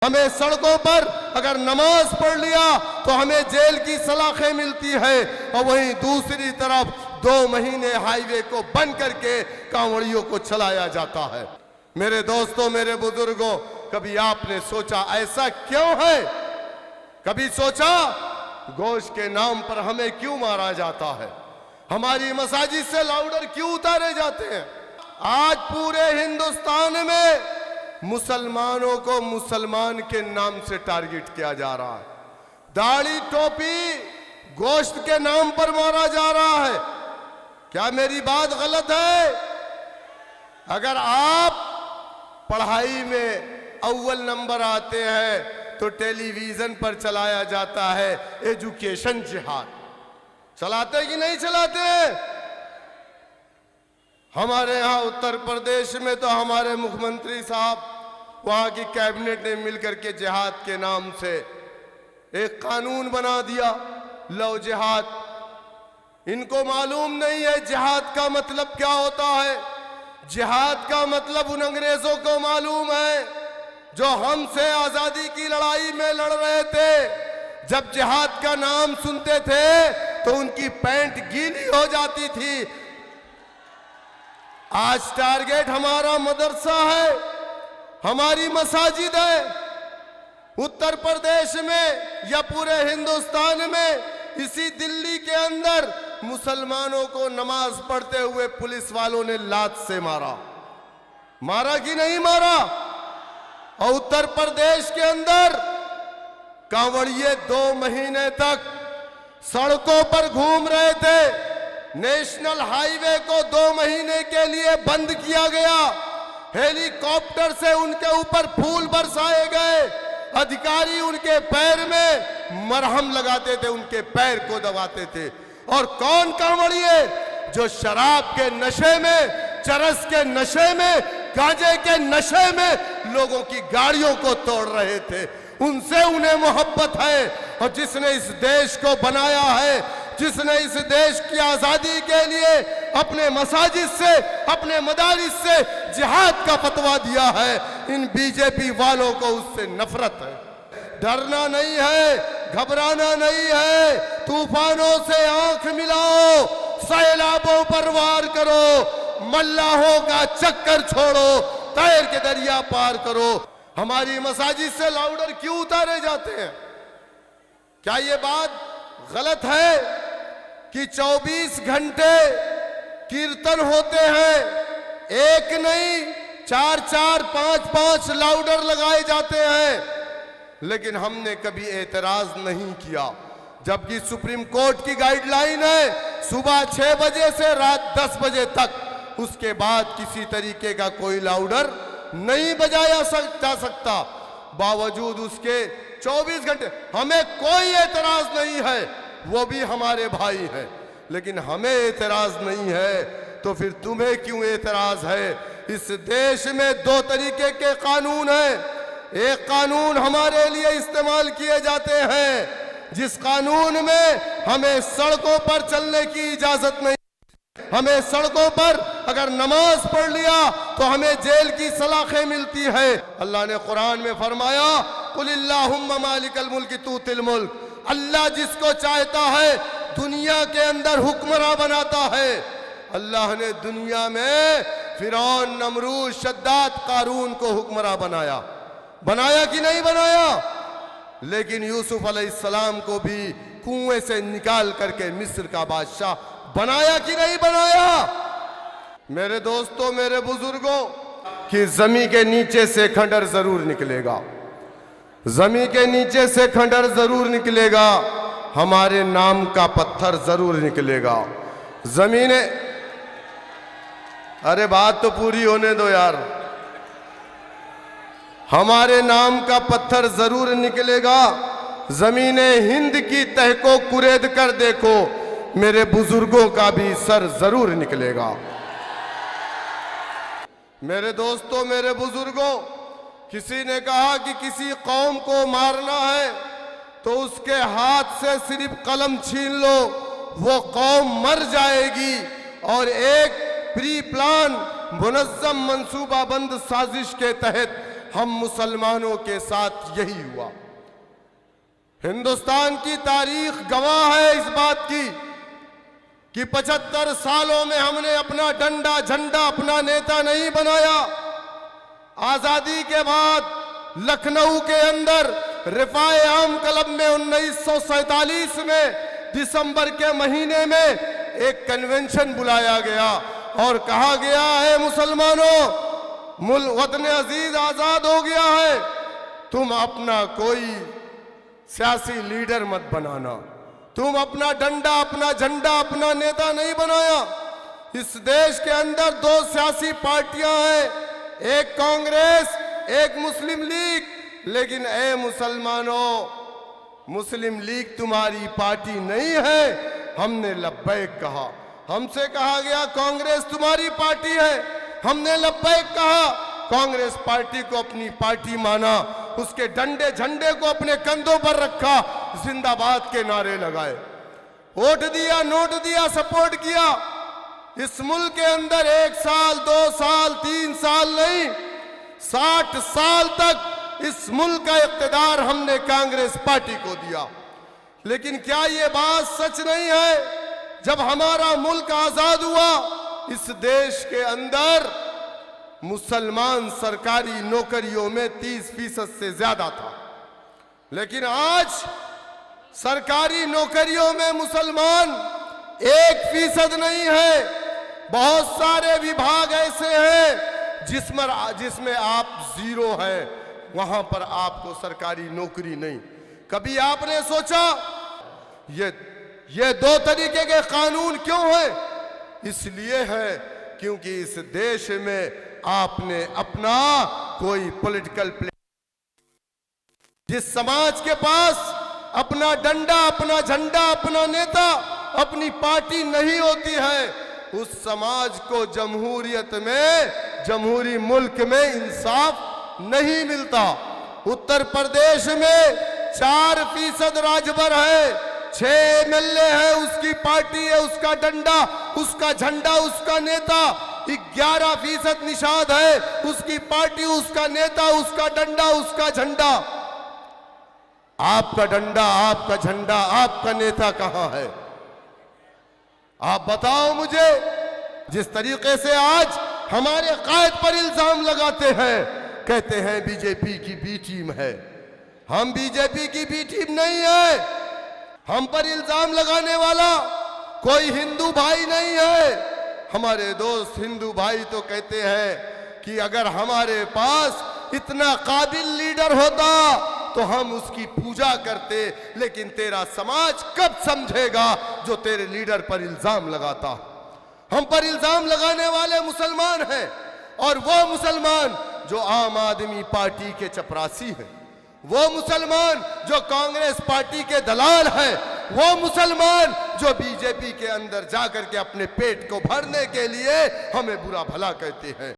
हमें सड़कों पर अगर नमाज पढ़ लिया तो हमें जेल की सलाखें मिलती है, और वहीं दूसरी तरफ 2 महीने हाईवे को बंद करके कांवड़ियों को चलाया जाता है। मेरे दोस्तों, मेरे बुजुर्गों, कभी आपने सोचा ऐसा क्यों है? कभी सोचा गोश्त के नाम पर हमें क्यों मारा जाता है? हमारी मसाजिद से लाउडर क्यों उतारे जाते हैं? आज पूरे हिंदुस्तान में मुसलमानों को मुसलमान के नाम से टारगेट किया जा रहा है। दाढ़ी टोपी गोश्त के नाम पर मारा जा रहा है। क्या मेरी बात गलत है? अगर आप पढ़ाई में अव्वल नंबर आते हैं तो टेलीविजन पर चलाया जाता है एजुकेशन जिहाद। चलाते कि नहीं चलाते? हमारे यहाँ उत्तर प्रदेश में तो हमारे मुख्यमंत्री साहब, वहाँ की कैबिनेट ने मिलकर के जिहाद के नाम से एक कानून बना दिया, लव जिहाद। इनको मालूम नहीं है जिहाद का मतलब क्या होता है। जिहाद का मतलब उन अंग्रेजों को मालूम है जो हमसे आजादी की लड़ाई में लड़ रहे थे। जब जिहाद का नाम सुनते थे तो उनकी पैंट गीली हो जाती थी। आज टारगेट हमारा मदरसा है, हमारी मसाजिद है। उत्तर प्रदेश में या पूरे हिंदुस्तान में, इसी दिल्ली के अंदर मुसलमानों को नमाज पढ़ते हुए पुलिस वालों ने लात से मारा। मारा कि नहीं मारा? और उत्तर प्रदेश के अंदर कांवड़िए 2 महीने तक सड़कों पर घूम रहे थे। नेशनल हाईवे को 2 महीने के लिए बंद किया गया। हेलीकॉप्टर से उनके ऊपर फूल बरसाए गए। अधिकारी उनके पैर में मरहम लगाते थे, उनके पैर को दबाते थे। और कौन कांवड़िए? जो शराब के नशे में, चरस के नशे में, गांजे के नशे में लोगों की गाड़ियों को तोड़ रहे थे। उनसे उन्हें मोहब्बत है। और जिसने इस देश को बनाया है, जिसने इस देश की आजादी के लिए अपने मसाजिद से, अपने मदारिस से जिहाद का फतवा दिया है, इन बीजेपी वालों को उससे नफरत है। डरना नहीं है, घबराना नहीं है। तूफानों से आंख मिलाओ, सैलाबों पर वार करो, मल्लाहों का चक्कर छोड़ो, तैर के दरिया पार करो। हमारी मसाजिद से लाउडर क्यों उतारे जाते हैं? क्या ये बात गलत है कि 24 घंटे कीर्तन होते हैं? एक नहीं, 4-4, 5-5 लाउडर लगाए जाते हैं, लेकिन हमने कभी एतराज नहीं किया। जबकि सुप्रीम कोर्ट की गाइडलाइन है सुबह 6 बजे से रात 10 बजे तक, उसके बाद किसी तरीके का कोई लाउडर नहीं बजाया जा सकता। बावजूद उसके 24 घंटे हमें कोई एतराज नहीं है, वो भी हमारे भाई हैं, लेकिन हमें एतराज नहीं है तो फिर तुम्हें क्यों एतराज है? इस देश में 2 तरीके के कानून हैं। एक कानून हमारे लिए इस्तेमाल किए जाते हैं, जिस कानून में हमें सड़कों पर चलने की इजाजत नहीं। हमें सड़कों पर अगर नमाज पढ़ लिया तो हमें जेल की सलाखें मिलती है। अल्लाह ने कुरान में फरमाया, कुलिल्लाहुम्मा मालिकल मुल्क तूतिल मुल्क। अल्लाह जिसको चाहता है दुनिया के अंदर हुक्मरान बनाता है। अल्लाह ने दुनिया में फिरौन, नमरूद, शद्दाद, कारून को हुक्मरान बनाया। बनाया कि नहीं बनाया? लेकिन यूसुफ अलैहिस्सलाम को भी कुएं से निकाल करके मिस्र का बादशाह बनाया कि नहीं बनाया? मेरे दोस्तों, मेरे बुजुर्गों, कि जमीन के नीचे से खंडर जरूर निकलेगा, जमीन के नीचे से खंडर जरूर निकलेगा, हमारे नाम का पत्थर जरूर निकलेगा। जमीने, अरे बात तो पूरी होने दो यार। हमारे नाम का पत्थर जरूर निकलेगा। जमीने हिंद की तह को कुरेद कर देखो, मेरे बुजुर्गों का भी सर जरूर निकलेगा। मेरे दोस्तों, मेरे बुजुर्गों, किसी ने कहा कि किसी कौम को मारना है तो उसके हाथ से सिर्फ कलम छीन लो, वो कौम मर जाएगी। और एक प्री प्लान मुनज़्ज़म मंसूबाबंद साजिश के तहत हम मुसलमानों के साथ यही हुआ। हिंदुस्तान की तारीख गवाह है इस बात की कि 75 सालों में हमने अपना डंडा झंडा अपना नेता नहीं बनाया। आजादी के बाद लखनऊ के अंदर रिफाए आम क्लब में 1947 में दिसंबर के महीने में एक कन्वेंशन बुलाया गया और कहा गया है, मुसलमानों, वतन अजीज आजाद हो गया है, तुम अपना कोई सियासी लीडर मत बनाना, तुम अपना डंडा अपना झंडा अपना नेता नहीं बनाया। इस देश के अंदर 2 सियासी पार्टियां हैं, एक कांग्रेस एक मुस्लिम लीग, लेकिन ए मुसलमानों, मुस्लिम लीग तुम्हारी पार्टी नहीं है। हमने लब्बैक कहा, हमसे कहा गया कांग्रेस तुम्हारी पार्टी है, हमने लब्बैक कहा, कांग्रेस पार्टी को अपनी पार्टी माना, उसके डंडे झंडे को अपने कंधों पर रखा, जिंदाबाद के नारे लगाए, वोट दिया, नोट दिया, सपोर्ट किया। इस मुल्क के अंदर 1 साल 2 साल 3 साल नहीं, 60 साल तक इस मुल्क का इख्तिदार हमने कांग्रेस पार्टी को दिया। लेकिन क्या ये बात सच नहीं है? जब हमारा मुल्क आजाद हुआ, इस देश के अंदर मुसलमान सरकारी नौकरियों में 30% से ज्यादा था, लेकिन आज सरकारी नौकरियों में मुसलमान 1% नहीं है। बहुत सारे विभाग ऐसे हैं जिसमें आप 0 है, वहां पर आपको सरकारी नौकरी नहीं। कभी आपने सोचा ये 2 तरीके के कानून क्यों है? इसलिए है क्योंकि इस देश में आपने अपना कोई पॉलिटिकल जिस समाज के पास अपना डंडा अपना झंडा अपना नेता अपनी पार्टी नहीं होती है, उस समाज को जमहूरियत में, जमहूरी मुल्क में इंसाफ नहीं मिलता। उत्तर प्रदेश में 4% राजभर है, 6 MLA है, उसकी पार्टी है, उसका डंडा उसका झंडा उसका नेता। 11% निषाद है, उसकी पार्टी उसका नेता उसका डंडा उसका झंडा। आपका डंडा आपका झंडा आपका नेता कहां है? आप बताओ मुझे। जिस तरीके से आज हमारे कायद पर इल्जाम लगाते हैं, कहते हैं बीजेपी की बी टीम है, हम बीजेपी की बी टीम नहीं है। हम पर इल्जाम लगाने वाला कोई हिंदू भाई नहीं है। हमारे दोस्त हिंदू भाई तो कहते हैं कि अगर हमारे पास इतना काबिल लीडर होता तो हम उसकी पूजा करते, लेकिन तेरा समाज कब समझेगा जो तेरे लीडर पर इल्जाम लगाता। हम पर इल्जाम लगाने वाले मुसलमान हैं, और वो मुसलमान जो आम आदमी पार्टी के चपरासी हैं, वो मुसलमान जो कांग्रेस पार्टी के दलाल हैं, वो मुसलमान जो बीजेपी के अंदर जाकर के अपने पेट को भरने के लिए हमें बुरा भला कहते हैं।